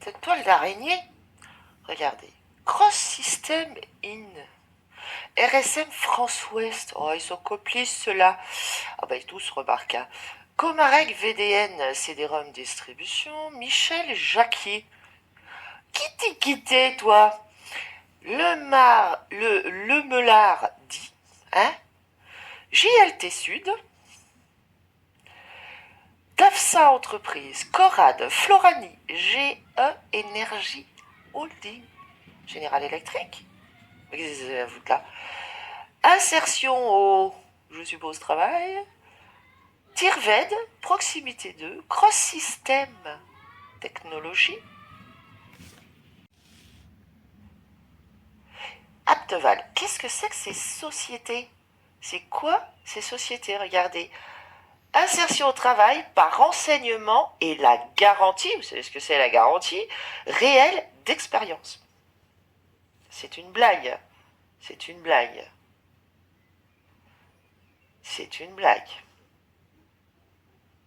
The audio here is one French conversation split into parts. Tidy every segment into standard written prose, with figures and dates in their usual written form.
Cette toile d'araignée, regardez. Cross System in RSM France Ouest. Oh, ils sont complices ceux-là. Ah bah, ils tous remarquent. Hein. Comarec VDN CD-ROM Distribution. Michel Jacquier. Qui t'es quitté, toi? Le Melard dit. Hein? JLT Sud. DAFSA Entreprise, Corad, Florani, GE Énergie Holding, Général Electric, vous là. Insertion au, je suppose, travail, Tirved, Proximité 2, Cross System, Technologie, Apteval. Qu'est-ce que c'est que ces sociétés? C'est quoi ces sociétés? Regardez. Insertion au travail par renseignement et la garantie, vous savez ce que c'est la garantie, réelle d'expérience. C'est une blague. C'est une blague. C'est une blague.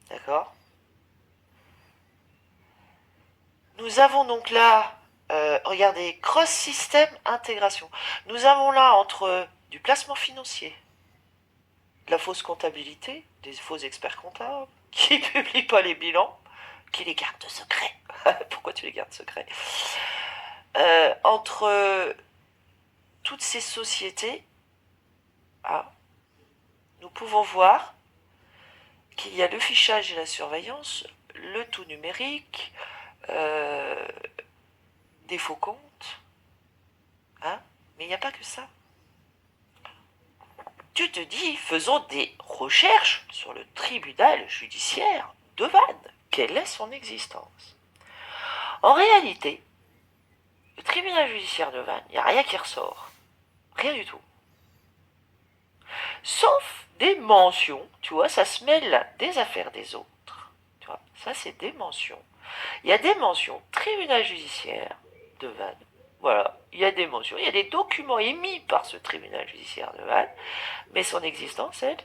D'accord? Nous avons donc là, regardez, cross-system intégration. Nous avons là entre du placement financier, de la fausse comptabilité, des faux experts comptables, qui ne publient pas les bilans, qui les gardent secrets. Pourquoi tu les gardes secrets? Entre toutes ces sociétés, nous pouvons voir qu'il y a le fichage et la surveillance, le tout numérique, des faux comptes, hein, mais il n'y a pas que ça. Tu te dis, faisons des recherches sur le tribunal judiciaire de Vannes. Quelle est son existence? En réalité, le tribunal judiciaire de Vannes, il n'y a rien qui ressort. Rien du tout. Sauf des mentions, tu vois, ça se mêle des affaires des autres. Tu vois, ça c'est des mentions. Il y a des mentions tribunal judiciaire de Vannes. Voilà, il y a des mentions, il y a des documents émis par ce tribunal judiciaire de Vannes, mais son existence, elle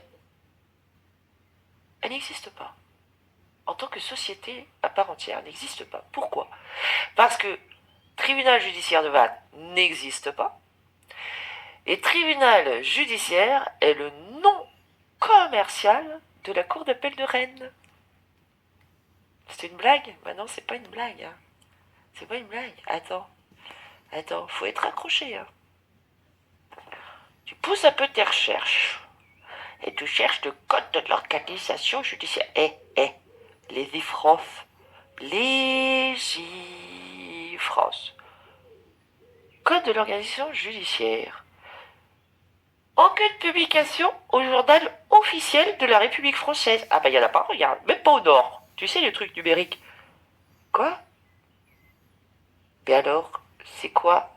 n'existe pas. En tant que société à part entière, elle n'existe pas. Pourquoi? Parce que tribunal judiciaire de Vannes n'existe pas, et tribunal judiciaire est le nom commercial de la cour d'appel de Rennes. C'est une blague? Bah non, c'est pas une blague. Hein. C'est pas une blague. Attends, faut être accroché. Hein. Tu pousses un peu tes recherches et tu cherches le code de l'organisation judiciaire. Les IFROF. Les IFROS. Code de l'organisation judiciaire. Enquête publication au journal officiel de la République française. Ah bah il y en a pas, regarde, même pas au nord. Tu sais les trucs numériques. Quoi? Mais alors, c'est quoi?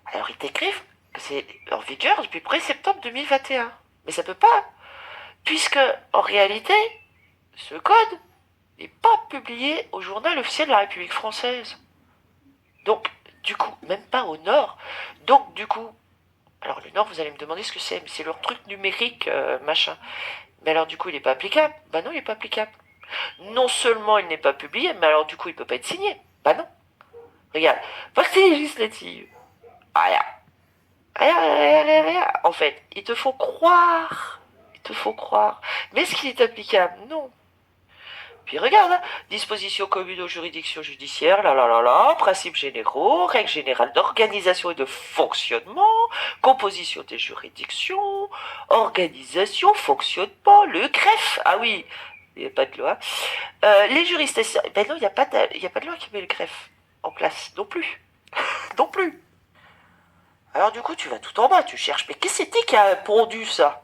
Alors ils t'écrivent que c'est en vigueur depuis 1er septembre 2021. Mais ça peut pas. Puisque, en réalité, ce code n'est pas publié au journal officiel de la République française. Donc, du coup, même pas au nord. Donc, du coup, alors le nord, vous allez me demander ce que c'est. Mais c'est leur truc numérique, machin. Mais alors, du coup, il n'est pas applicable? Bah non, il n'est pas applicable. Non seulement il n'est pas publié, mais alors, du coup, il ne peut pas être signé. Bah non. Regarde, partie législative. Rien. Rien. En fait, ils te font croire. Mais est-ce qu'il est applicable? Non. Puis regarde, hein, dispositions communes aux juridictions judiciaires, principes généraux, règles générales d'organisation et de fonctionnement, composition des juridictions, organisation, fonctionnement, le greffe. Ah oui, il n'y a pas de loi. Les juristes, ben non, il n'y a pas de loi qui met le greffe en place, non plus. Non plus. Alors du coup, tu vas tout en bas, tu cherches, mais qu'est-ce que c'était qui a pondu ça?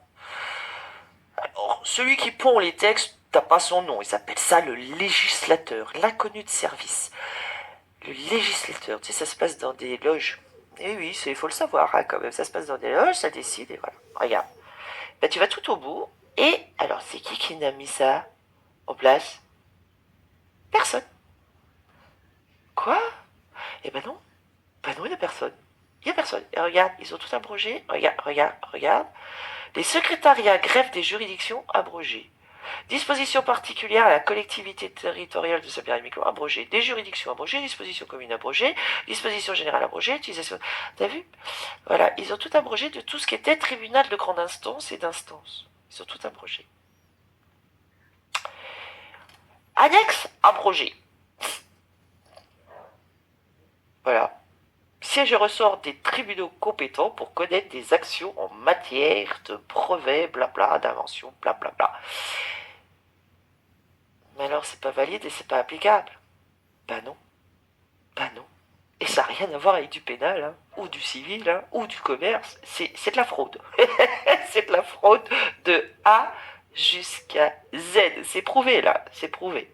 Alors, celui qui pond les textes, t'as pas son nom, il s'appelle ça le législateur, l'inconnu de service. Le législateur, tu sais, ça se passe dans des loges. Et oui, il faut le savoir, hein, quand même, ça se passe dans des loges, ça décide, et voilà. Regarde. Ben, tu vas tout au bout, et alors, c'est qui n'a mis ça en place? Personne. Quoi? Eh ben non. Ben non, il n'y a personne. Il n'y a personne. Et regarde, ils ont tout abrogé. Regarde. Les secrétariats greffe des juridictions abrogés. Dispositions particulières à la collectivité territoriale de Saint-Pierre-et-Miquelon, abrogées. Des juridictions abrogées, dispositions communes abrogées, dispositions générales abrogées, utilisation... T'as vu? Voilà, ils ont tout abrogé de tout ce qui était tribunal de grande instance et d'instance. Ils ont tout abrogé. Annexe abrogée. Voilà. Siège et ressort des tribunaux compétents pour connaître des actions en matière de brevets, blabla, d'invention, blablabla. Mais alors, c'est pas valide et c'est pas applicable. Ben non. Ben non. Et ça n'a rien à voir avec du pénal, hein, ou du civil, hein, ou du commerce. C'est de la fraude. C'est de la fraude de A jusqu'à Z. C'est prouvé, là. C'est prouvé.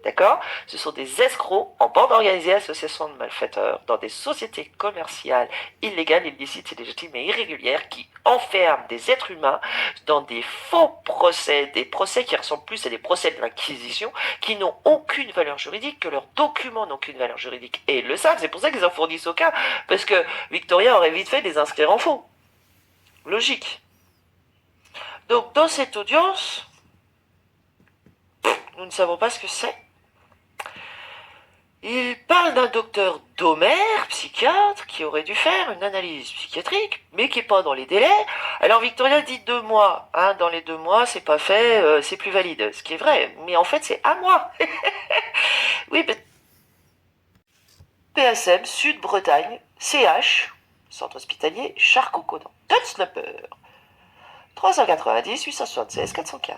D'accord? Ce sont des escrocs en bande organisée, association de malfaiteurs, dans des sociétés commerciales illégales, illicites, illégitimes et irrégulières qui enferment des êtres humains dans des faux procès, des procès qui ressemblent plus à des procès de l'Inquisition, qui n'ont aucune valeur juridique, que leurs documents n'ont aucune valeur juridique. Et ils le savent, c'est pour ça qu'ils en fournissent aucun, parce que Victoria aurait vite fait de les inscrire en faux. Logique. Donc dans cette audience, nous ne savons pas ce que c'est. Il parle d'un docteur Domer, psychiatre, qui aurait dû faire une analyse psychiatrique, mais qui n'est pas dans les délais. Alors Victoria dit 2 mois. Hein, dans les 2 mois, c'est pas fait, c'est plus valide. Ce qui est vrai. Mais en fait, c'est 1 mois. Oui, mais... PSM, Sud-Bretagne, CH, centre hospitalier, Charcot-Conan. Dunsnupper. 390 876 415.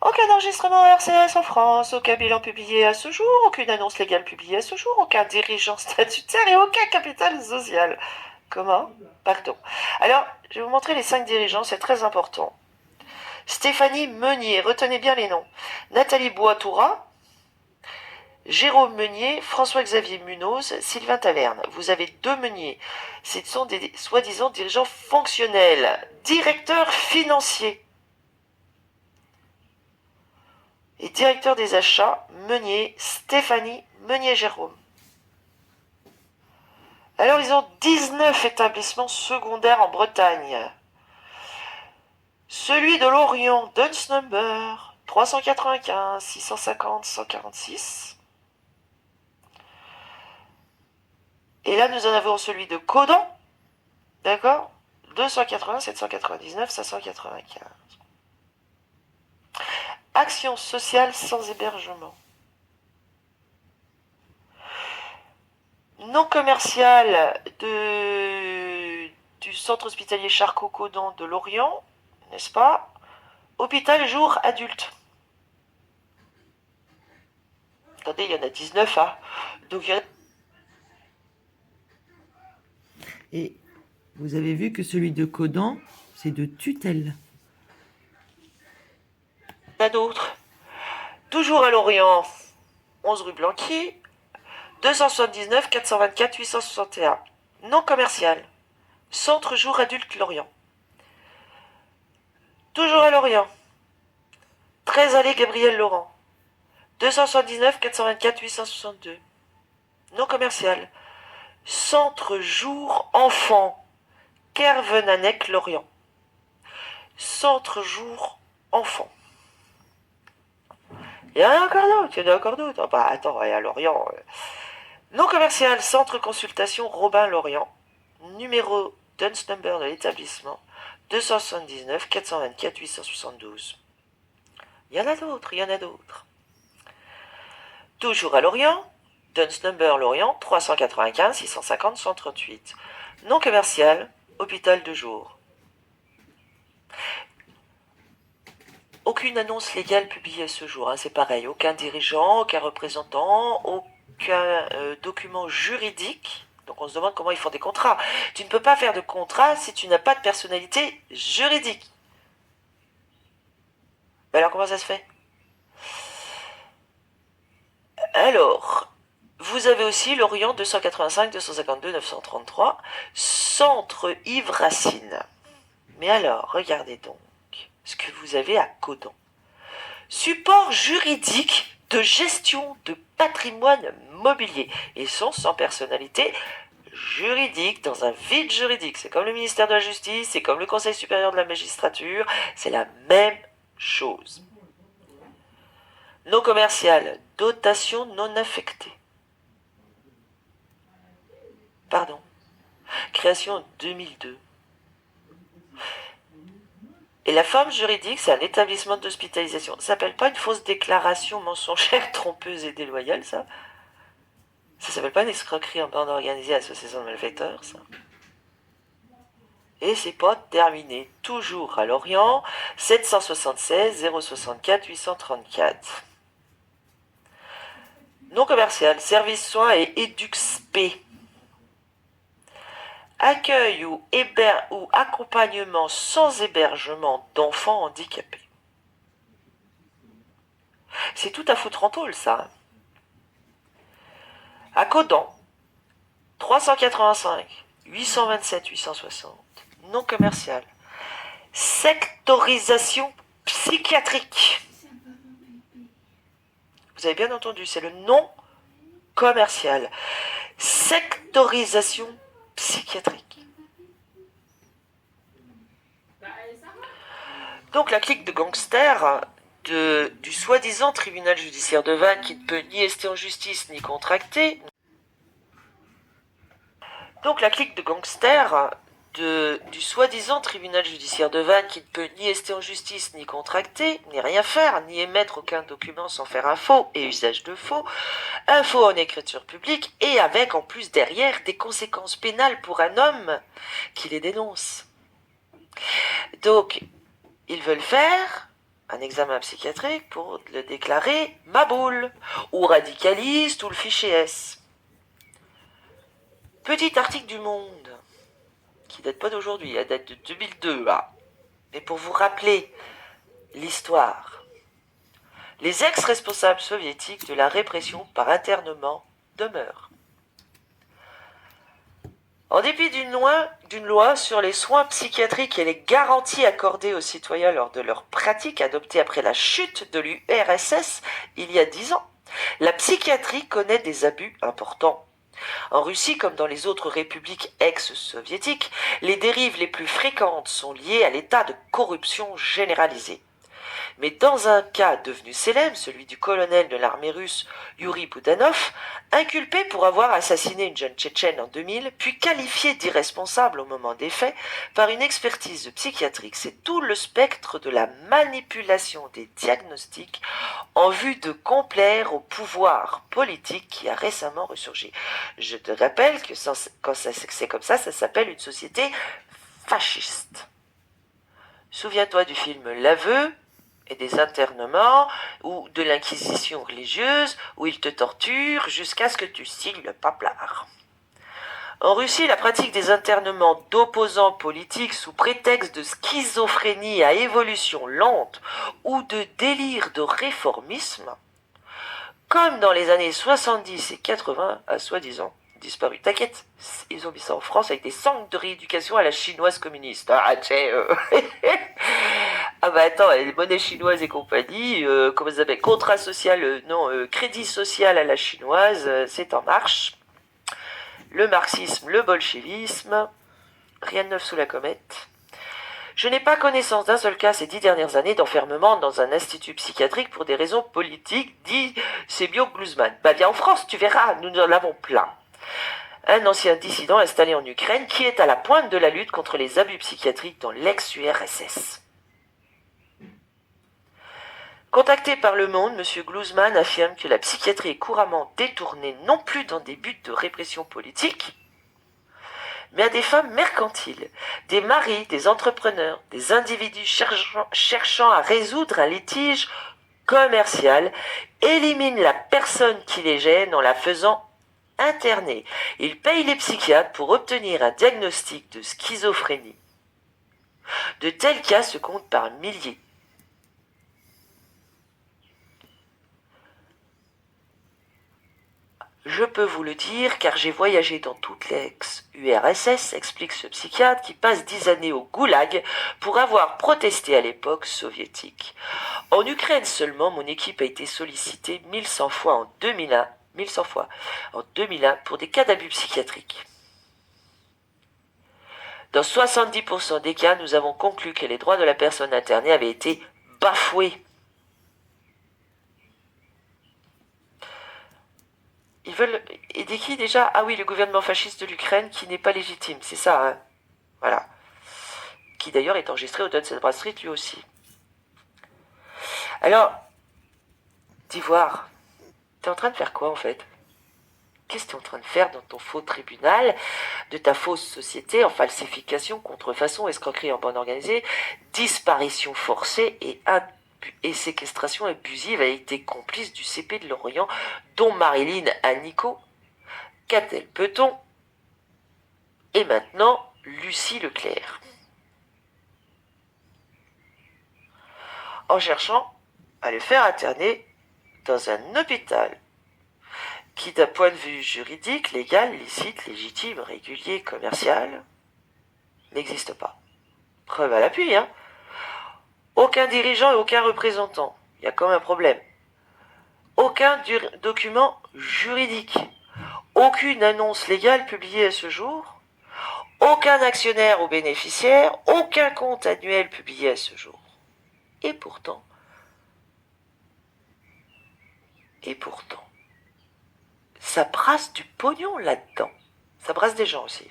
Aucun enregistrement RCS en France, aucun bilan publié à ce jour, aucune annonce légale publiée à ce jour, aucun dirigeant statutaire et aucun capital social. Comment? Pardon. Alors, je vais vous montrer les 5 dirigeants, c'est très important. Stéphanie Meunier, retenez bien les noms. Nathalie Boitoura, Jérôme Meunier, François-Xavier Munoz, Sylvain Taverne. Vous avez 2 Meunier. Ce sont des soi-disant dirigeants fonctionnels, directeurs financiers. Et directeur des achats, Meunier, Stéphanie, Meunier-Jérôme. Alors, ils ont 19 établissements secondaires en Bretagne. Celui de Lorient, Dunsnumber, 395 650 146. Et là, nous en avons celui de Codan, d'accord, 280 799 595. Action sociale sans hébergement. Non commercial du centre hospitalier Charcot-Codan de Lorient, n'est-ce pas? Hôpital jour adulte. Attendez, il y en a 19, hein. Donc il y en a... Et vous avez vu que celui de Codan, c'est de tutelle. Il y en a d'autres. Toujours à Lorient, 11 rue Blanquier, 279 424 861. Non commercial. Centre jour adulte Lorient. Toujours à Lorient. 13 allée Gabriel Laurent. 279 424 862. Non commercial. Centre jour enfant. Kervenanec Lorient. Centre jour enfant. Il y en a encore d'autres, Bah attends, à Lorient. Non commercial, centre consultation Robin Lorient. Numéro Dunsnumber de l'établissement 279 424 872. Il y en a d'autres. Toujours à Lorient, Dunsnumber Lorient 395 650 138. Non commercial, hôpital de jour. Aucune annonce légale publiée à ce jour, hein, c'est pareil, aucun dirigeant, aucun représentant, aucun document juridique. Donc on se demande comment ils font des contrats. Tu ne peux pas faire de contrat si tu n'as pas de personnalité juridique. Mais alors comment ça se fait? Alors, vous avez aussi Lorient 285 252 933, centre Yves Racine. Mais alors, regardez donc ce que vous avez à Codan. Support juridique de gestion de patrimoine mobilier. Ils sont sans personnalité juridique, dans un vide juridique. C'est comme le ministère de la Justice, c'est comme le Conseil supérieur de la magistrature, c'est la même chose. Non commercial, dotation non affectée. Pardon. Création en 2002. Et la forme juridique, c'est un établissement d'hospitalisation. Ça s'appelle pas une fausse déclaration mensongère, trompeuse et déloyale, ça? Ça s'appelle pas une escroquerie en bande organisée, association de malfaiteurs, ça? Et c'est pas terminé. Toujours à Lorient, 776 064 834. Non commercial, service soins et EduxP. Accueil ou accompagnement sans hébergement d'enfants handicapés. C'est tout à foutre en tôle, ça. À Codan, 385 827 860. Non commercial. Sectorisation psychiatrique. Vous avez bien entendu, c'est le non commercial. Sectorisation psychiatrique. Donc la clique de gangsters du soi-disant tribunal judiciaire de Vannes qui ne peut ni rester en justice ni contracter. Donc la clique de gangsters du soi-disant tribunal judiciaire de Vannes qui ne peut ni rester en justice ni contracter, ni rien faire, ni émettre aucun document sans faire un faux et usage de faux, un faux en écriture publique et avec en plus derrière des conséquences pénales pour un homme qui les dénonce. Donc, ils veulent faire un examen psychiatrique pour le déclarer maboule, ou radicaliste, ou le fichier S. Petit article du Monde, qui date pas d'aujourd'hui, elle date de 2002, là. Mais pour vous rappeler l'histoire, les ex-responsables soviétiques de la répression par internement demeurent. En dépit d'une loi sur les soins psychiatriques et les garanties accordées aux citoyens lors de leur pratique adoptée après la chute de l'URSS il y a 10 ans, la psychiatrie connaît des abus importants. En Russie, comme dans les autres républiques ex-soviétiques, les dérives les plus fréquentes sont liées à l'état de corruption généralisée. Mais dans un cas devenu célèbre, celui du colonel de l'armée russe Yuri Boudanov, inculpé pour avoir assassiné une jeune Tchétchène en 2000, puis qualifié d'irresponsable au moment des faits, par une expertise psychiatrique, c'est tout le spectre de la manipulation des diagnostics en vue de complaire au pouvoir politique qui a récemment ressurgi. Je te rappelle que quand c'est comme ça s'appelle une société fasciste. Souviens-toi du film L'Aveu, et des internements, ou de l'inquisition religieuse, où ils te torturent jusqu'à ce que tu signes le paplard. En Russie, la pratique des internements d'opposants politiques sous prétexte de schizophrénie à évolution lente ou de délire de réformisme, comme dans les années 70 et 80, a soi-disant disparu. T'inquiète, ils ont mis ça en France avec des centres de rééducation à la chinoise communiste. Ah, tu sais, ah bah attends, les monnaies chinoises et compagnie, comment ça s'appelle, contrat social, crédit social à la chinoise, c'est en marche. Le marxisme, le bolchevisme, rien de neuf sous la comète. Je n'ai pas connaissance d'un seul cas ces 10 dernières années d'enfermement dans un institut psychiatrique pour des raisons politiques, dit Sebio Gluzman. Bah viens en France, tu verras, nous en avons plein. Un ancien dissident installé en Ukraine qui est à la pointe de la lutte contre les abus psychiatriques dans l'ex-URSS. Contacté par Le Monde, M. Gluzman affirme que la psychiatrie est couramment détournée non plus dans des buts de répression politique, mais à des fins mercantiles, des maris, des entrepreneurs, des individus cherchant à résoudre un litige commercial, éliminent la personne qui les gêne en la faisant interner. Ils payent les psychiatres pour obtenir un diagnostic de schizophrénie. De tels cas se comptent par milliers. Je peux vous le dire car j'ai voyagé dans toute l'ex-URSS, explique ce psychiatre qui passe 10 années au goulag pour avoir protesté à l'époque soviétique. En Ukraine seulement, mon équipe a été sollicitée 1100 fois en 2001, 1100 fois en 2001 pour des cas d'abus psychiatriques. Dans 70% des cas, nous avons conclu que les droits de la personne internée avaient été bafoués. Ils veulent aider qui déjà? Ah oui, le gouvernement fasciste de l'Ukraine qui n'est pas légitime, c'est ça, hein. Voilà. Qui d'ailleurs est enregistré au Dun Bradstreet lui aussi. Alors, d'Ivoire, t'es en train de faire quoi en fait? Qu'est-ce que tu es en train de faire dans ton faux tribunal, de ta fausse société en falsification, contrefaçon, escroquerie en bande organisée, disparition forcée et séquestration abusive a été complice du CP de Lorient, dont Marilyn Anico, Catel Peton et maintenant Lucie Leclerc. En cherchant à le faire interner dans un hôpital qui, d'un point de vue juridique, légal, licite, légitime, régulier, commercial, n'existe pas. Preuve à l'appui, hein. Aucun dirigeant et aucun représentant. Il y a quand même un problème. Aucun document juridique. Aucune annonce légale publiée à ce jour. Aucun actionnaire ou bénéficiaire. Aucun compte annuel publié à ce jour. Et pourtant, ça brasse du pognon là-dedans. Ça brasse des gens aussi.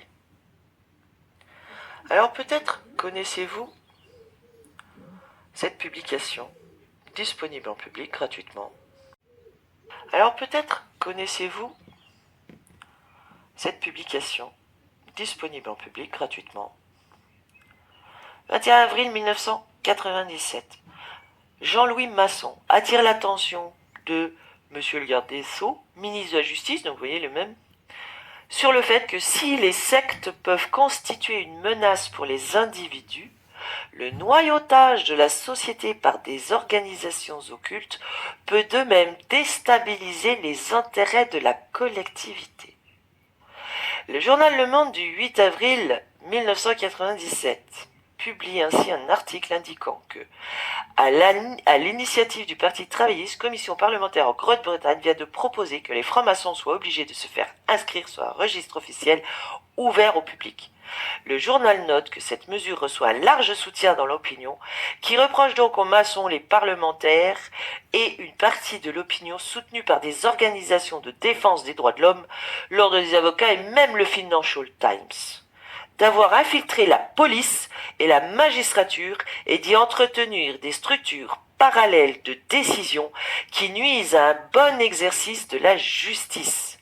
Alors peut-être connaissez-vous cette publication disponible en public gratuitement. Alors peut-être connaissez-vous cette publication disponible en public gratuitement. 21 avril 1997. Jean-Louis Masson attire l'attention de Monsieur le garde des Sceaux, ministre de la Justice, donc vous voyez le même, sur le fait que si les sectes peuvent constituer une menace pour les individus, le noyautage de la société par des organisations occultes peut de même déstabiliser les intérêts de la collectivité. Le journal Le Monde du 8 avril 1997 publie ainsi un article indiquant que, à l'initiative du Parti travailliste, commission parlementaire en Grande-Bretagne vient de proposer que les francs-maçons soient obligés de se faire inscrire sur un registre officiel ouvert au public. Le journal note que cette mesure reçoit un large soutien dans l'opinion, qui reproche donc aux maçons, les parlementaires et une partie de l'opinion soutenue par des organisations de défense des droits de l'homme, l'ordre des avocats et même le Financial Times, d'avoir infiltré la police et la magistrature et d'y entretenir des structures parallèles de décision qui nuisent à un bon exercice de la justice.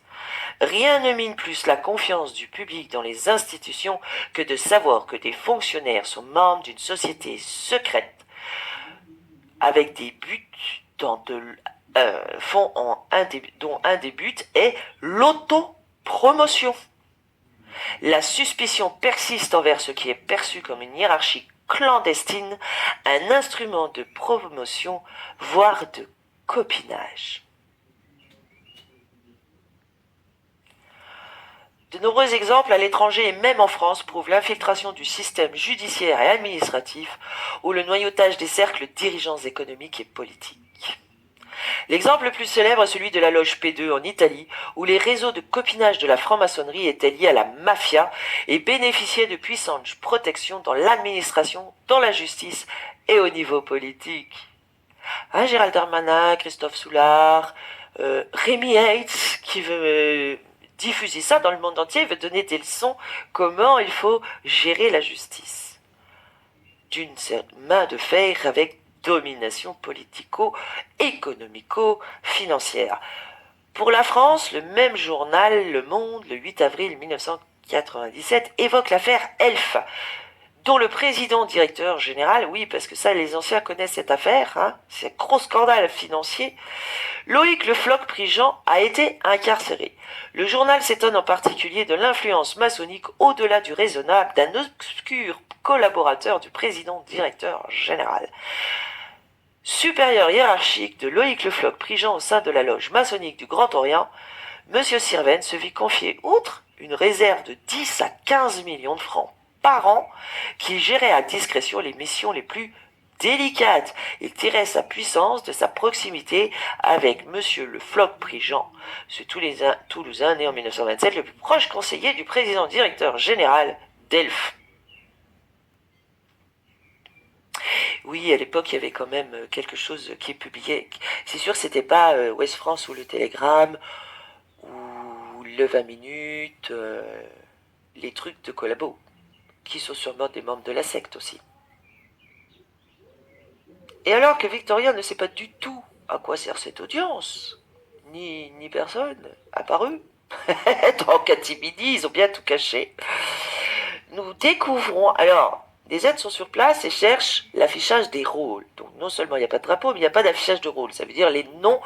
Rien ne mine plus la confiance du public dans les institutions que de savoir que des fonctionnaires sont membres d'une société secrète avec des buts dont un des buts est l'autopromotion. La suspicion persiste envers ce qui est perçu comme une hiérarchie clandestine, un instrument de promotion, voire de copinage. De nombreux exemples à l'étranger et même en France prouvent l'infiltration du système judiciaire et administratif ou le noyautage des cercles dirigeants économiques et politiques. L'exemple le plus célèbre est celui de la loge P2 en Italie, où les réseaux de copinage de la franc-maçonnerie étaient liés à la mafia et bénéficiaient de puissantes protections dans l'administration, dans la justice et au niveau politique. Hein, Gérald Darmanin, Christophe Soulard, Rémi Heitz, qui veut diffuser ça dans le monde entier, veut donner des leçons comment il faut gérer la justice. D'une main de fer avec domination politico-économico-financière. Pour la France, le même journal, Le Monde, le 8 avril 1997, évoque l'affaire Elf, dont le président directeur général, oui, parce que ça, les anciens connaissent cette affaire, hein, c'est un gros scandale financier, Loïc Le Floch-Prigent a été incarcéré. Le journal s'étonne en particulier de l'influence maçonnique au-delà du raisonnable d'un obscur collaborateur du président directeur général. Supérieur hiérarchique de Loïc Le Floch-Prigent au sein de la loge maçonnique du Grand Orient, M. Sirven se vit confier, outre une réserve de 10 à 15 millions de francs par an, qu'il gérait à discrétion les missions les plus délicates. Il tirait sa puissance de sa proximité avec M. Le Floch-Prigent, ce Toulousain né en 1927, le plus proche conseiller du président directeur général d'Elf. Oui, à l'époque, il y avait quand même quelque chose qui est publié. C'est sûr que c'était pas Ouest France ou le Télégramme ou le 20 minutes, les trucs de collabo, qui sont sûrement des membres de la secte aussi. Et alors que Victoria ne sait pas du tout à quoi sert cette audience, ni personne apparu, dans catimini, ils ont bien tout caché, nous découvrons, alors, des aides sont sur place et cherchent l'affichage des rôles. Donc non seulement il n'y a pas de drapeau, mais il n'y a pas d'affichage de rôle. Ça veut dire les noms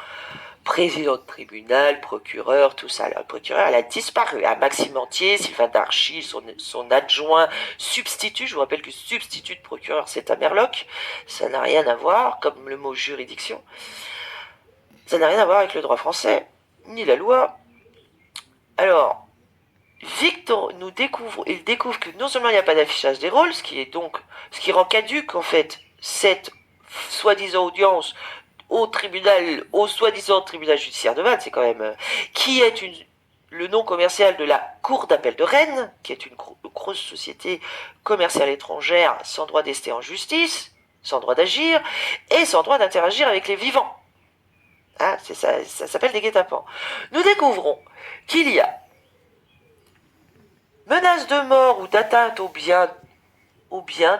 président de tribunal, procureur, tout ça. Le procureur, elle a disparu. Maxime Entier, Sylvain Darchy, son adjoint, substitut. Je vous rappelle que substitut de procureur, c'est un merloc. Ça n'a rien à voir, comme le mot juridiction. Ça n'a rien à voir avec le droit français, ni la loi. Alors, il découvre que non seulement il n'y a pas d'affichage des rôles, ce qui rend caduque, en fait, cette soi-disant audience au soi-disant tribunal judiciaire de Vannes, c'est quand même, qui est le nom commercial de la Cour d'appel de Rennes, qui est une grosse société commerciale étrangère sans droit d'ester en justice, sans droit d'agir, et sans droit d'interagir avec les vivants. Hein, ça s'appelle des guet-apens. Nous découvrons qu'il y a menace de mort ou d'atteinte aux biens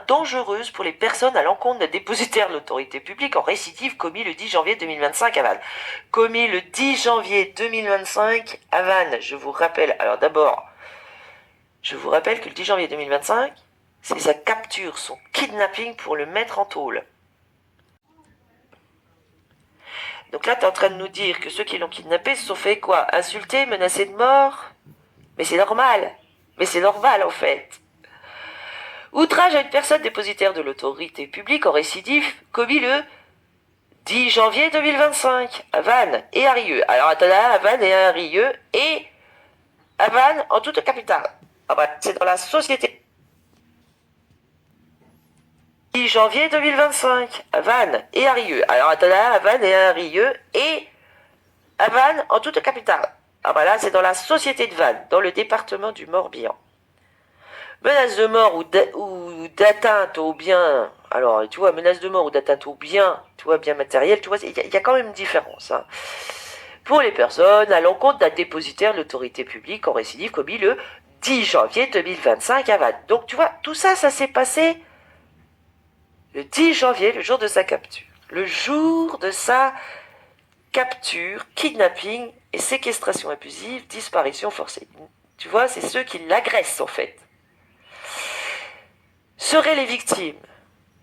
dangereuses pour les personnes à l'encontre d'un dépositaire de l'autorité publique en récidive commis le 10 janvier 2025 à Vannes. Commis le 10 janvier 2025 à Vannes. Je vous rappelle, alors d'abord, je vous rappelle que le 10 janvier 2025, c'est sa capture, son kidnapping pour le mettre en tôle. Donc là, tu es en train de nous dire que ceux qui l'ont kidnappé se sont fait quoi? Insulter, menacer de mort? Mais c'est normal. Mais c'est normal en fait. Outrage à une personne dépositaire de l'autorité publique en récidive commis le 10 janvier 2025 à Vannes et à Rieux. Alors attendez, à Vannes et à Rieux et à Vannes en toute capitale. Ah bah, c'est dans la société. 10 janvier 2025 à Vannes et à Rieux. Alors attendez, à Vannes et à Rieux et à Vannes en toute capitale. Ah bah là, c'est dans la société de Vannes, dans le département du Morbihan. Menace de mort ou d'atteinte aux biens. Alors, tu vois, menace de mort ou d'atteinte aux biens, tu vois, bien matériel, tu vois, il y a quand même une différence. Hein. Pour les personnes à l'encontre d'un dépositaire de l'autorité publique en récidive commis le 10 janvier 2025 à Vannes. Donc, tu vois, tout ça, ça s'est passé le 10 janvier, le jour de sa capture. Le jour de sa capture, kidnapping et séquestration abusive, disparition forcée. Tu vois, c'est ceux qui l'agressent, en fait. Seraient les victimes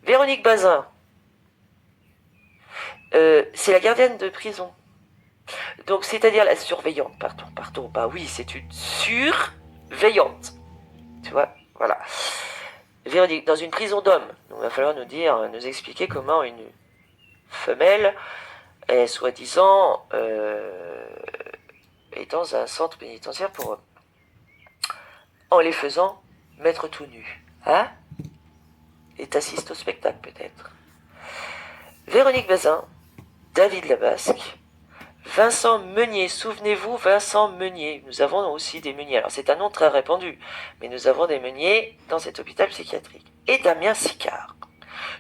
Véronique Bazin, c'est la gardienne de prison. Donc, c'est-à-dire la surveillante, pardon, bah oui, c'est une surveillante. Tu vois, voilà. Véronique, dans une prison d'hommes. Donc, il va falloir nous expliquer comment une femelle est soi-disant est dans un centre pénitentiaire pour hommes. En les faisant mettre tout nus. Hein? Et t'assistes au spectacle peut-être. Véronique Bazin, David Labasque, Vincent Meunier. Souvenez-vous, Vincent Meunier. Nous avons aussi des Meuniers. Alors c'est un nom très répandu, mais nous avons des Meuniers dans cet hôpital psychiatrique. Et Damien Sicard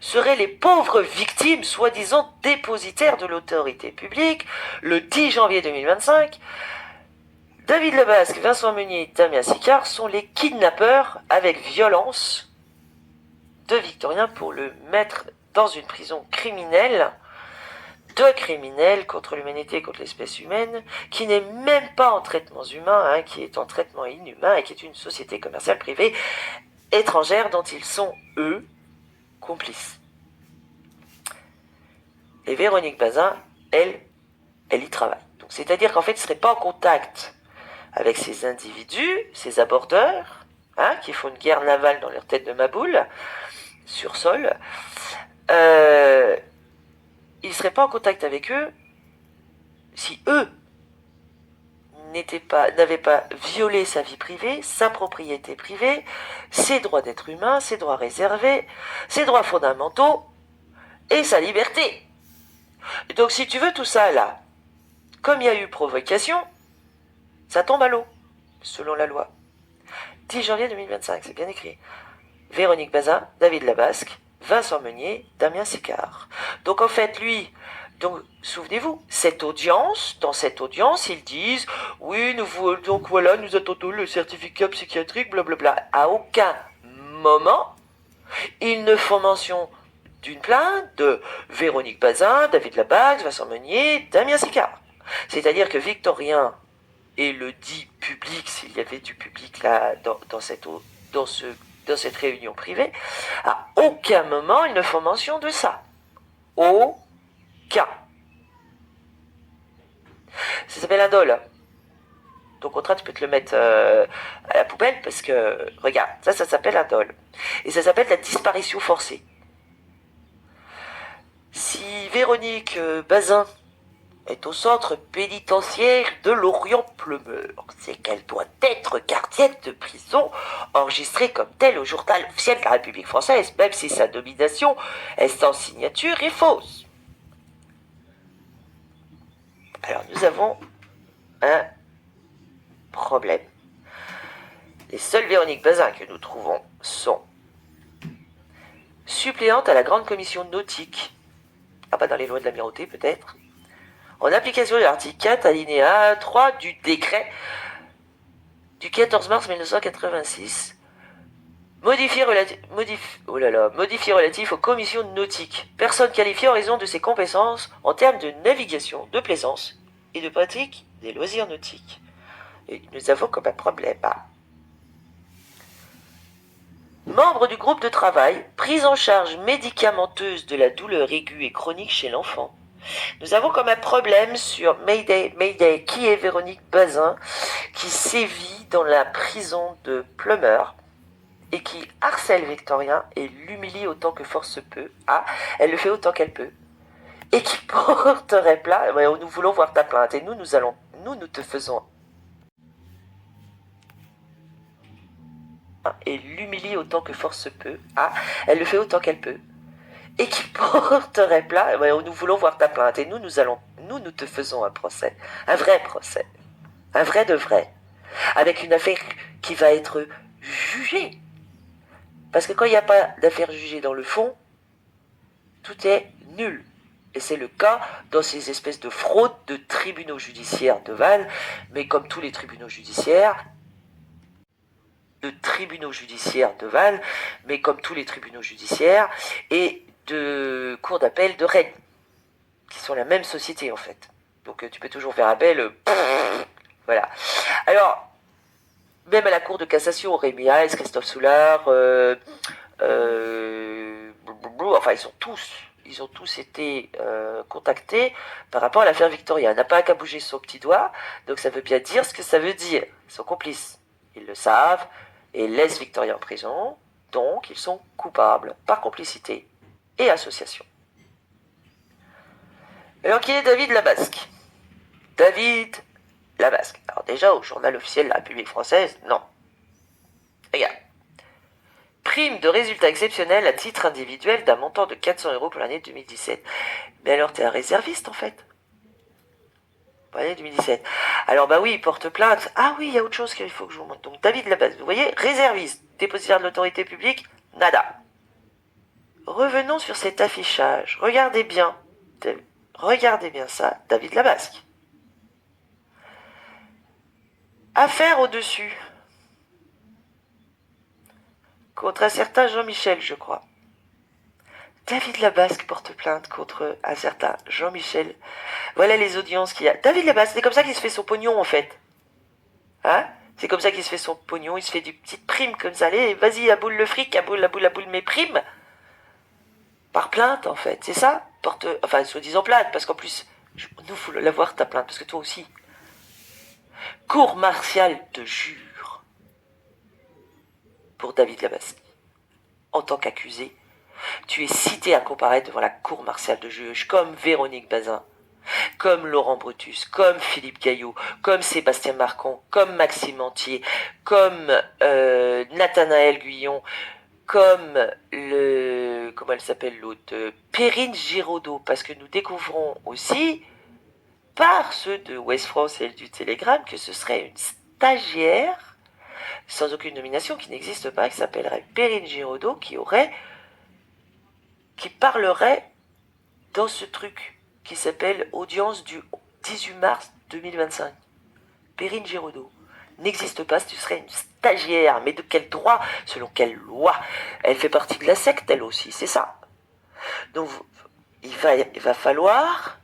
seraient les pauvres victimes, soi-disant dépositaires de l'autorité publique, le 10 janvier 2025. David Lebasque, Vincent Meunier et Damien Sicard sont les kidnappeurs avec violence de Victorien pour le mettre dans une prison criminelle, de criminels contre l'humanité et contre l'espèce humaine, qui n'est même pas en traitement humain, hein, qui est en traitement inhumain et qui est une société commerciale privée étrangère dont ils sont, eux, complices. Et Véronique Bazin, elle y travaille. Donc, c'est-à-dire qu'en fait, elle ne serait pas en contact avec ces individus, ces abordeurs, hein, qui font une guerre navale dans leur tête de maboule, sur sol. Il ne serait pas en contact avec eux si eux n'avaient pas violé sa vie privée, sa propriété privée, ses droits d'être humain, ses droits réservés, ses droits fondamentaux et sa liberté. Donc si tu veux tout ça là, comme il y a eu provocation, ça tombe à l'eau, selon la loi. 10 janvier 2025, c'est bien écrit. Véronique Bazin, David Labasque, Vincent Meunier, Damien Sicard. Donc en fait, lui, Donc, souvenez-vous, dans cette audience, ils disent, oui, donc voilà, nous attendons le certificat psychiatrique, blablabla. À aucun moment, ils ne font mention d'une plainte de Véronique Bazin, David Labaxe, Vincent Meunier, Damien Sicard. C'est-à-dire que Victorien et le dit public, s'il y avait du public là dans cette réunion privée, à aucun moment ils ne font mention de ça. Aucun. Ça s'appelle un dol. Donc, au contraire, tu peux te le mettre à la poubelle parce que, regarde, ça s'appelle un dol. Et ça s'appelle la disparition forcée. Si Véronique Bazin est au centre pénitentiaire de Lorient-Pleumeur, c'est qu'elle doit être gardienne de prison, enregistrée comme telle au journal officiel de la République française, même si sa nomination est sans signature et fausse. Alors, nous avons un problème. Les seules Véronique Bazin que nous trouvons sont suppléantes à la Grande Commission nautique, dans les lois de l'Amirauté peut-être, en application de l'article 4, alinéa 3 du décret du 14 mars 1986, modifié relatif aux commissions nautiques, personnes qualifiées en raison de ses compétences en termes de navigation, de plaisance et de pratique des loisirs nautiques. Et nous avons comme un problème. Membre du groupe de travail, prise en charge médicamenteuse de la douleur aiguë et chronique chez l'enfant. Nous avons comme un problème sur Mayday, qui est Véronique Bazin, qui sévit dans la prison de Pleumeur et qui harcèle Victorien et l'humilie autant que force se peut. Elle le fait autant qu'elle peut. Et qui porterait plainte. Nous voulons voir ta plainte et nous te faisons. Et l'humilie autant que force se peut. Elle le fait autant qu'elle peut. Et qui porterait plainte. Nous voulons voir ta plainte et nous te faisons un procès. Un vrai procès. Un vrai de vrai. Avec une affaire qui va être jugée. Parce que quand il n'y a pas d'affaire jugée dans le fond, tout est nul. Et c'est le cas dans ces espèces de fraudes de tribunaux judiciaires de Vannes, mais comme tous les tribunaux judiciaires, et de cours d'appel de Rennes, qui sont la même société en fait. Donc tu peux toujours faire appel. Voilà. Alors, même à la Cour de cassation, Rémi Haes, Christophe Soulard, ils ont tous été contactés par rapport à l'affaire Victoria. Elle n'a pas qu'à bouger son petit doigt, donc ça veut bien dire ce que ça veut dire. Ils sont complices, ils le savent, et ils laissent Victoria en prison, donc ils sont coupables par complicité et association. Alors qui est David Labasque? David Labasque. Alors déjà, au journal officiel de la République française, non. Regarde. Prime de résultats exceptionnels à titre individuel d'un montant de 400 € pour l'année 2017. Mais alors, t'es un réserviste, en fait. Pour l'année 2017. Alors, oui, il porte plainte. Oui, il y a autre chose qu'il faut que je vous montre. Donc, David Labasque, vous voyez, réserviste, dépositaire de l'autorité publique, nada. Revenons sur cet affichage. Regardez bien ça, David Labasque. Affaire au-dessus. Contre un certain Jean-Michel, je crois. David Labasque porte plainte contre un certain Jean-Michel. Voilà les audiences qu'il y a. David Labasque, c'est comme ça qu'il se fait son pognon, en fait. C'est comme ça qu'il se fait son pognon. Il se fait des petites primes comme ça. Allez, vas-y, aboule le fric, aboule mes primes. Par plainte, en fait. C'est ça? Soi-disant plainte, parce qu'en plus, nous, faut l'avoir, ta plainte, parce que toi aussi. Cour martiale te jure pour David Labasque. En tant qu'accusé, tu es cité à comparaître devant la cour martiale de juge, comme Véronique Bazin, comme Laurent Brutus, comme Philippe Gaillot, comme Sébastien Marcon, comme Maxime Antier, comme Nathanaël Guyon, comme comment elle s'appelle l'autre, Perrine Giraudot, parce que nous découvrons aussi, par ceux de Ouest France et du Télégramme, que ce serait une stagiaire, sans aucune nomination, qui n'existe pas, qui s'appellerait Perrine Giraudot, qui parlerait dans ce truc qui s'appelle Audience du 18 mars 2025. Perrine Géraudot n'existe pas, tu serais une stagiaire. Mais de quel droit? Selon quelle loi? Elle fait partie de la secte, elle aussi, c'est ça. Donc, il va falloir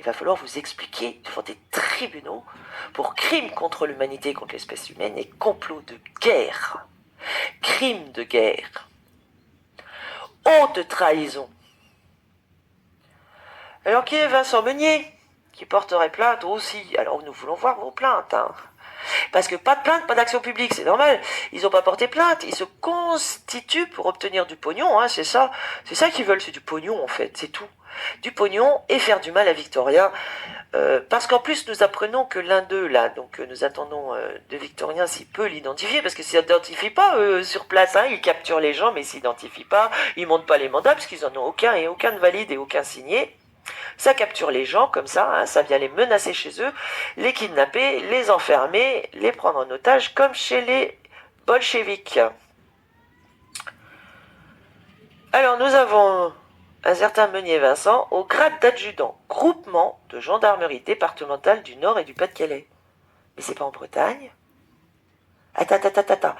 vous expliquer devant des tribunaux pour crimes contre l'humanité, contre l'espèce humaine et complot de guerre. Crime de guerre. Haute trahison. Alors qui est Vincent Meunier, qui porterait plainte aussi? Alors nous voulons voir vos plaintes. Parce que pas de plainte, pas d'action publique, c'est normal. Ils n'ont pas porté plainte, ils se constituent pour obtenir du pognon, c'est ça. C'est ça qu'ils veulent, c'est du pognon en fait, c'est tout. Du pognon et faire du mal à Victorien. Parce qu'en plus nous apprenons que l'un d'eux là, donc nous attendons de Victorien s'il peut l'identifier, parce que s'il s'identifie pas sur place, ils capturent les gens mais s'ils s'identifient pas, ils montent pas les mandats parce qu'ils en ont aucun et aucun de valide et aucun signé. Ça capture les gens comme ça, ça vient les menacer chez eux, les kidnapper, les enfermer, les prendre en otage comme chez les bolcheviks. Alors nous avons un certain Meunier Vincent au grade d'adjudant, groupement de gendarmerie départementale du Nord et du Pas-de-Calais. Mais c'est pas en Bretagne? Attends.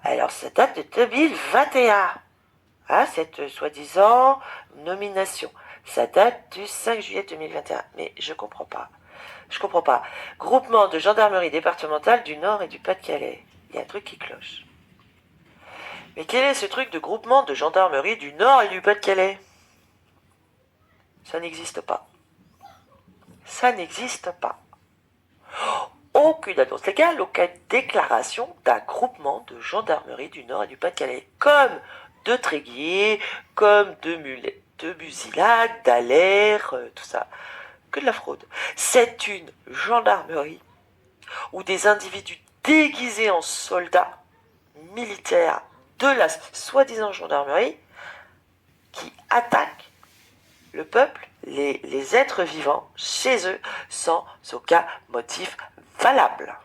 Alors ça date de 2021. Cette soi-disant nomination. Ça date du 5 juillet 2021. Mais je comprends pas. Groupement de gendarmerie départementale du Nord et du Pas-de-Calais. Il y a un truc qui cloche. Mais quel est ce truc de groupement de gendarmerie du Nord et du Pas-de-Calais? Ça n'existe pas. Aucune annonce légale, aucune déclaration d'un groupement de gendarmerie du Nord et du Pas-de-Calais. Comme de Tréguier, comme de Busilac, d'Alers, tout ça. Que de la fraude. C'est une gendarmerie où des individus déguisés en soldats militaires de la soi-disant gendarmerie qui attaquent le peuple, les êtres vivants chez eux sans aucun motif valable.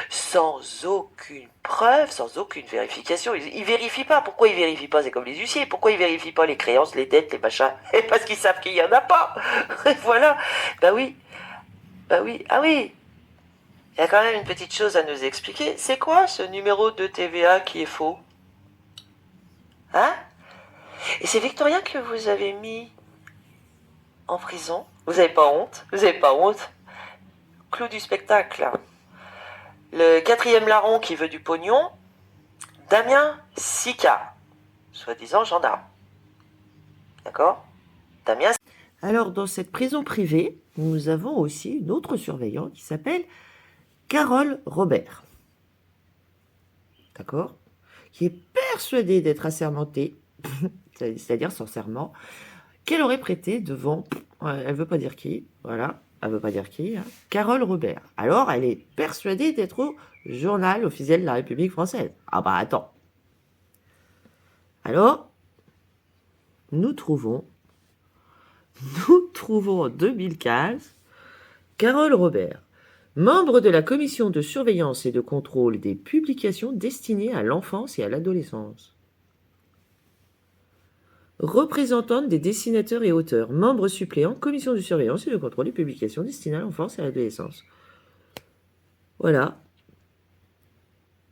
Sans aucune preuve, sans aucune vérification. Ils vérifient pas. Pourquoi ils vérifient pas? C'est comme les huissiers. Pourquoi ils vérifient pas les créances, les dettes, les machins? Et parce qu'ils savent qu'il y en a pas. Et voilà. Ah oui. Il y a quand même une petite chose à nous expliquer. C'est quoi ce numéro de TVA qui est faux? Et c'est Victorien que vous avez mis en prison? Vous avez pas honte? Clou du spectacle. Le 4e larron qui veut du pognon, Damien Sika, soi-disant gendarme. D'accord? Damien. Alors, dans cette prison privée, nous avons aussi une autre surveillante qui s'appelle Carole Robert. D'accord? Qui est persuadée d'être assermentée, c'est-à-dire sans serment, qu'elle aurait prêté devant, elle veut pas dire qui, voilà, Carole Robert. Alors, elle est persuadée d'être au journal officiel de la République française. Attends. Alors, nous trouvons en 2015 Carole Robert, membre de la commission de surveillance et de contrôle des publications destinées à l'enfance et à l'adolescence. Représentante des dessinateurs et auteurs, membre suppléant, commission de surveillance et de contrôle des publications destinées à l'enfance et à l'adolescence. Voilà.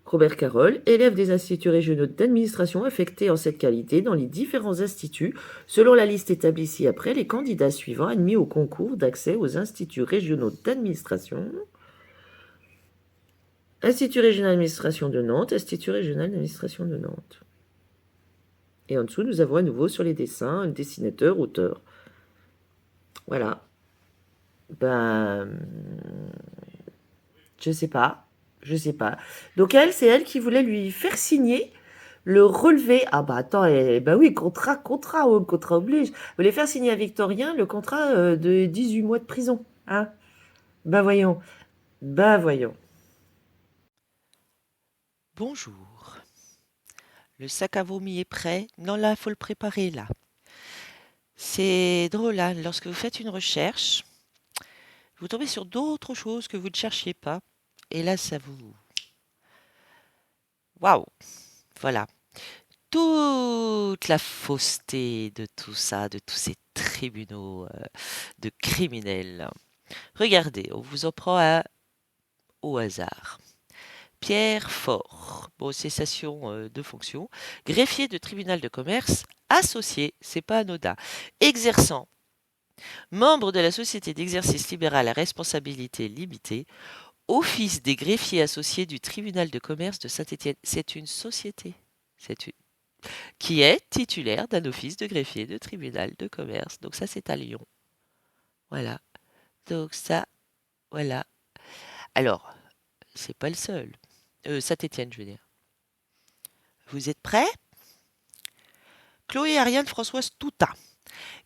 Robert Carole, élève des instituts régionaux d'administration affectés en cette qualité dans les différents instituts, selon la liste établie ci-après, les candidats suivants admis au concours d'accès aux instituts régionaux d'administration. Institut régional d'administration de Nantes, Institut régional d'administration de Nantes. Et en dessous, nous avons à nouveau sur les dessins, un dessinateur, auteur. Voilà. Je sais pas. Donc c'est elle qui voulait lui faire signer le relevé. Oui, contrat oblige. Elle voulait faire signer à Victorien le contrat de 18 mois de prison. Voyons. Bonjour. Le sac à vomi est prêt. Non, là, il faut le préparer, là. C'est drôle, là, lorsque vous faites une recherche, vous tombez sur d'autres choses que vous ne cherchiez pas. Et là, ça vous... Waouh! Voilà. toute la fausseté de tout ça, de tous ces tribunaux de criminels. Regardez, on vous en prend un au hasard. Pierre Faure, bon, cessation de fonction, greffier de tribunal de commerce, associé, c'est pas anodin, exerçant, membre de la société d'exercice libéral à responsabilité limitée, office des greffiers associés du tribunal de commerce de Saint-Étienne. C'est une société. C'est une qui est titulaire d'un office de greffier de tribunal de commerce. Donc ça, c'est à Lyon. Voilà. Donc ça, voilà. Alors, c'est pas le seul. Saint-Étienne, je veux dire. Vous êtes prêts? Chloé Ariane Françoise Toutain,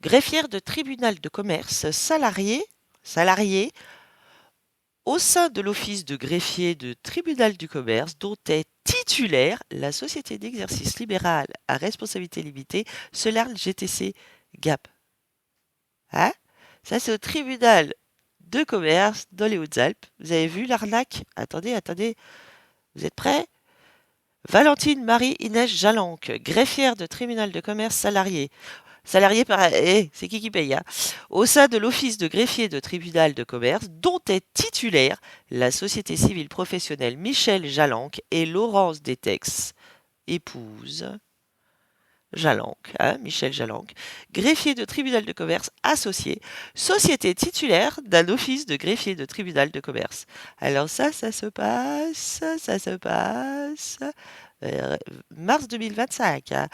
greffière de tribunal de commerce, salariée au sein de l'office de greffier de tribunal du commerce dont est titulaire la société d'exercice libéral à responsabilité limitée Solarl GTC Gap. Hein? Ça, c'est au tribunal de commerce dans les Hautes-Alpes. Vous avez vu l'arnaque? Attendez, attendez. Vous êtes prêts? Valentine Marie-Inès Jalanque, greffière de tribunal de commerce salariée par... c'est qui paye, hein? Au sein de l'office de greffier de tribunal de commerce, dont est titulaire la société civile professionnelle Michel Jalanque et Laurence Détex, épouse Jalanque, hein, Michel Jalanque, greffier de tribunal de commerce associé, société titulaire d'un office de greffier de tribunal de commerce. Alors ça se passe, euh, mars 2025. Hein.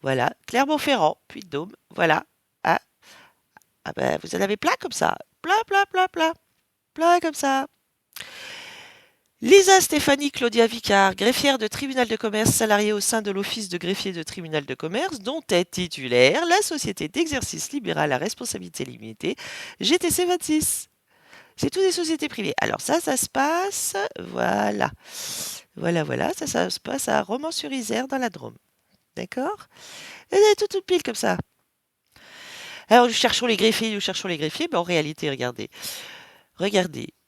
Voilà, Clermont-Ferrand, Puy-de-Dôme, voilà. Ah, ah ben, vous en avez plein comme ça, plein comme ça. Lisa Stéphanie Claudia Vicard, greffière de tribunal de commerce salariée au sein de l'office de greffier de tribunal de commerce dont est titulaire la société d'exercice libéral à responsabilité limitée GTC 26. C'est toutes des sociétés privées. Alors ça se passe, voilà. Voilà, ça se passe à Romans-sur-Isère dans la Drôme. D'accord? Et tout pile comme ça. Alors nous cherchons les greffiers, mais en réalité, regardez.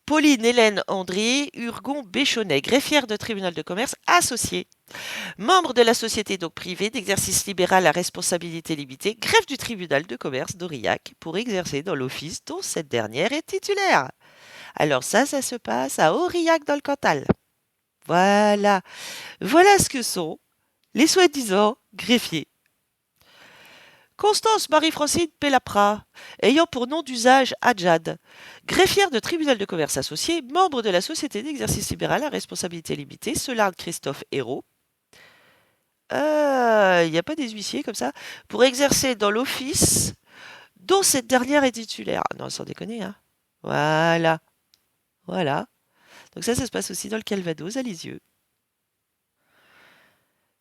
Pauline Hélène André, Urgon Béchonnet, greffière de tribunal de commerce associée, membre de la société donc privée d'exercice libéral à responsabilité limitée, greffe du tribunal de commerce d'Aurillac pour exercer dans l'office dont cette dernière est titulaire. Alors ça se passe à Aurillac dans le Cantal. Voilà ce que sont les soi-disant greffiers. Constance Marie-Francine Pellapra, ayant pour nom d'usage Adjad, greffière de tribunal de commerce associé, membre de la société d'exercice libéral à responsabilité limitée, Solarde Christophe Hérault. Il n'y a pas des huissiers comme ça, pour exercer dans l'office dont cette dernière est titulaire. Non, sans déconner, hein. Voilà. Donc ça se passe aussi dans le Calvados, à Lisieux.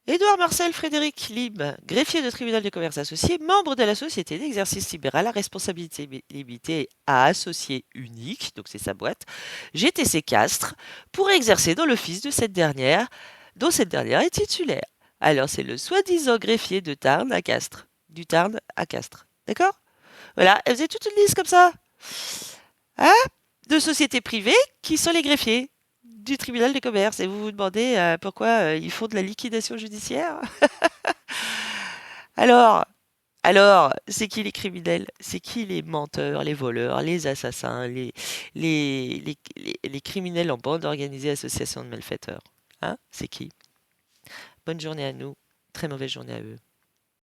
Édouard Marcel Frédéric Lim, greffier de tribunal de commerce associé, membre de la société d'exercice libéral à responsabilité limitée à associé unique, donc c'est sa boîte, GTC Castres, pour exercer dans l'office de cette dernière, dont cette dernière est titulaire. Alors c'est le soi-disant greffier de Tarn à Castres, du Tarn à Castres. D'accord? Voilà, elle faisait toute une liste comme ça. Hein? De sociétés privées qui sont les greffiers du tribunal de commerce. Et vous vous demandez pourquoi ils font de la liquidation judiciaire? Alors, c'est qui les criminels? C'est qui les menteurs, les voleurs, les assassins, les criminels en bande organisée, association de malfaiteurs? Hein? C'est qui? Bonne journée à nous, très mauvaise journée à eux.